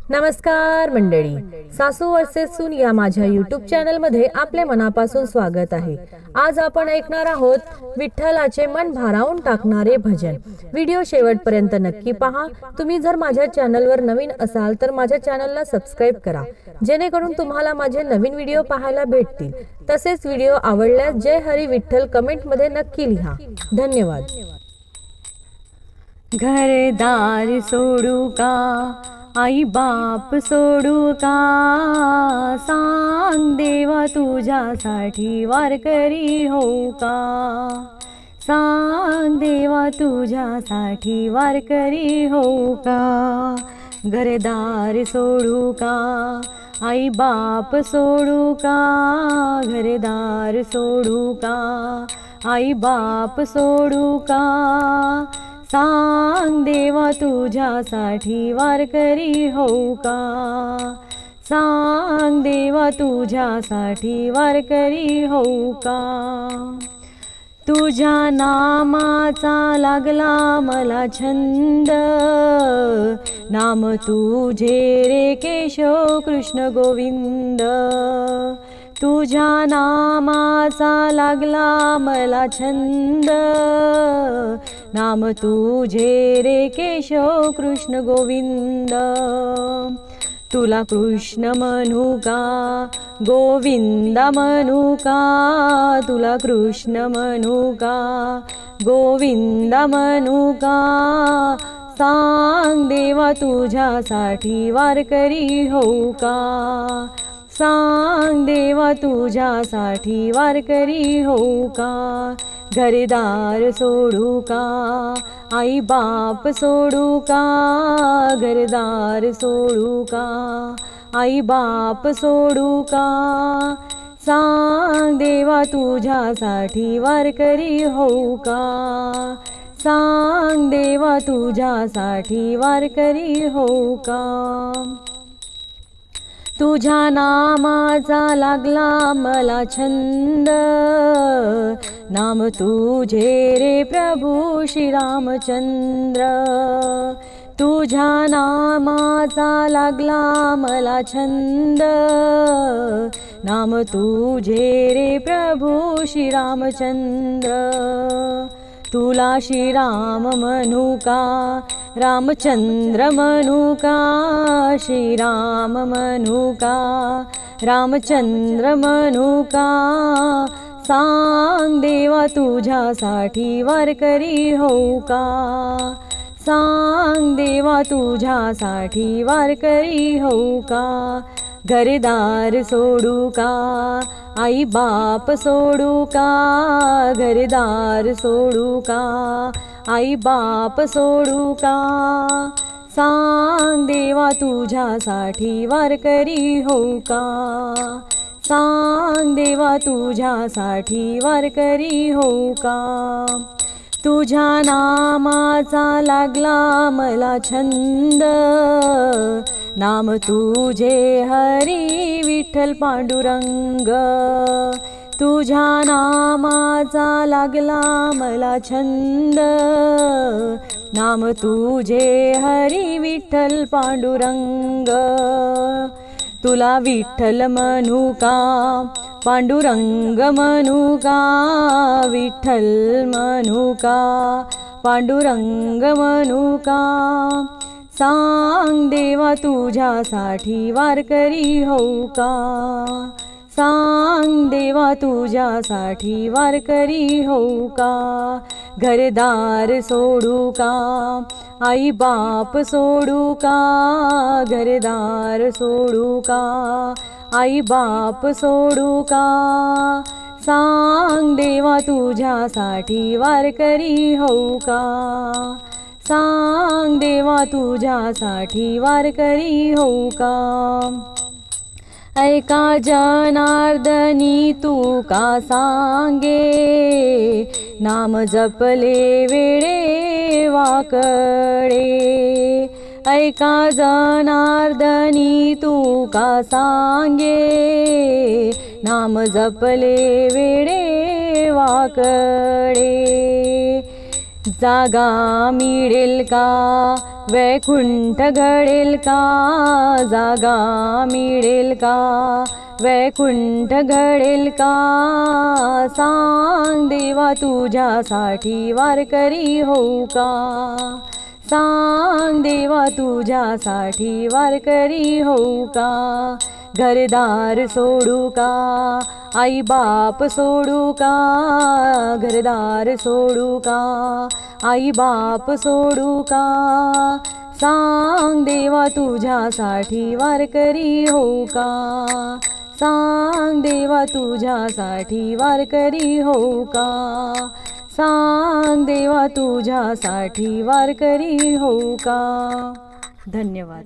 नमस्कार मंडळी, सासू वर्सेस सून या माझ्या यूट्यूब चॅनल मध्ये आपले मनापासून स्वागत आहे। आज आपण ऐकणार आहोत विठ्ठलाचे मन भारावून टाकणारे भजन। व्हिडिओ शेवटपर्यंत नक्की पहा। तुम्ही जर माझ्या चॅनलवर नवीन असाल तर माझ्या चॅनलला सबस्क्राइब करा, जेणेकरून तुम्हाला माझे नवीन व्हिडिओ पाहायला भेटतील। तसेच व्हिडिओ आवडल्यास जय हरी विठ्ठल कमेंट मध्ये नक्की लिहा। धन्यवाद। घरदार सोडू का, आई बाप सोडू का, सांग देवा तुझ्यासाठी वारकरी होऊ का, सांग देवा तुझ्यासाठी वारकरी होऊ का। घरदार सोडू का, आई बाप सोडू का, घरदार सोडू का, आई बाप सोडू का, सांग देवा तुझ्यासाठी वारकरी होऊ का, सांग देवा तुझ्यासाठी वारकरी होऊ का। तुझ्या नामाचा लागला मला छंद, नाम तुझे रे केशव कृष्ण गोविंद। तुझ्या नामाचा लागला मला छंद, नाम तुझे रे केशव कृष्ण गोविंद। तुला कृष्ण म्हणू का, गोविंद म्हणू का, तुला कृष्ण म्हणू का, गोविंद म्हणू का, सांग देवा तुझ्यासाठी वारकरी होऊ का, सांग देवा तुझ्यासाठी वारकरी होऊ का। घरदार सोडू का, आई बाप सोडू का, घरदार सोडू का, आई बाप सोडू का, सांग देवा तुझ्यासाठी वारकरी होऊ का, सांग देवा तुझ्यासाठी वारकरी होऊ का। तुझ्या नामाचा लागला मला छंद, नाम तुझे रे प्रभू श्री रामचंद्र। तुझ्या नामाचा लागला मला छंद, नाम तुझे रे प्रभू श्री रामचंद्र। तुला श्रीराम म्हणू का, रामचंद्र म्हणू का, श्रीराम म्हणू का, रामचंद्र म्हणू का, सांग देवा तुझ्यासाठी वारकरी होऊ का, सांग देवा तुझ्यासाठी वारकरी होऊ का। घरदार सोडू का, आई बाप सोडू का, घरदार सोडू का, आई बाप सोडू का, सांग देवा तुझ्यासाठी वारकरी होऊ का, सांग देवा तुझ्यासाठी वारकरी होऊ का। तुझ्या नामाचा लागला मला छंद, नाम तुझे हरी विठ्ठल पांडुरंग। तुझ्या नामाचा लागला मला छंद, नाम तुझे हरी विठ्ठल पांडुरंग। तुला विठ्ठल म्हणू का, पांडुरंग म्हणू का, विठ्ठल म्हणू का, पांडुरंग म्हणू का, सांग देवा तुझ्यासाठी वारकरी होऊ का, सांग देवा तुझ्यासाठी वारकरी होऊ का। घरदार सोडू का, आई बाप सोडू का, घरदार सोडू का, आई बाप सोडू का, सांग देवा तुझ्यासाठी वारकरी होऊ का, सांग देवा तुझ्यासाठी वारकरी होऊ का। ऐका जनार्दनी तू का सांगे, नाम जपले वेळे वाकडे। ऐका जनार्दनी तू का सांगे, नाम जपले वेळे वाकडे। जागा मिळेल का वैकुंठ घडेल का, जागा मिळेल का, वैकुंठ घडेल का, सांग देवा तुझ्यासाठी वारकरी होऊ का, सांग देवा तुझ्यासाठी वारकरी होऊ का, घरदार सोडू का, आई बाप सोडू का, घरदार सोडू का, आई बाप सोडू का, सांग देवा तुझ्यासाठी वारकरी होऊ का, सांग देवा तुझ्यासाठी वारकरी होऊ का, सांग देवा तुझ्यासाठी वारकरी होऊ का. धन्यवाद.